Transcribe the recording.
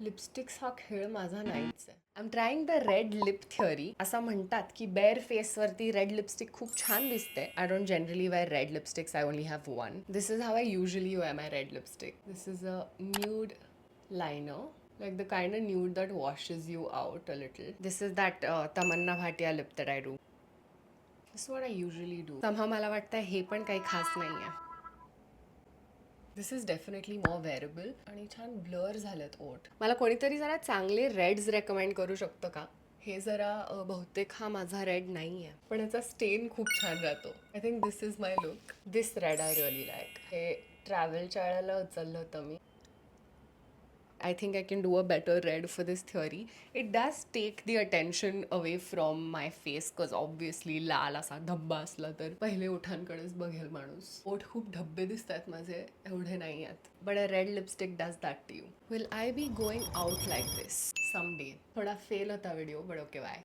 Lipsticks हा खेळ माझा नाहीच आहे. I am trying the red lip theory. असं म्हणतात की बेअर फेसवरती रेड लिपस्टिक खूप छान दिसते. I don't generally wear red lipsticks. I only have one. This is how I usually wear my red lipstick. This is a nude liner, like the kind of nude that washes you out a little. This is that Tamanna Bhatia lip that I do. This is what I usually do. Somehow मला वाटतं हे पण काही खास नाही आहे. दिस is definitely more wearable आणि छान ब्लर झालेत ओठ. मला कोणीतरी जरा चांगले रेड्स रेकमेंड करू शकतं का? हे जरा बहुतेक हा माझा रेड नाही आहे, पण याचा स्टेन खूप छान राहतो. I think this is my look. This red I really like. हे ट्रॅव्हलच्या वेळेला उचललं होतं मी. I think I can do a better red for this theory. It does take the attention away from my face because obviously लाल असा धब्बा असला तर पहिले ओठांकडेच बघेल माणूस. ओठ खूप धब्बे दिसतात माझे, एवढे नाही आहेत. But a red lipstick does that to you. Will I be going out like this someday? थोडा फेल होता व्हिडिओ, but okay, bye.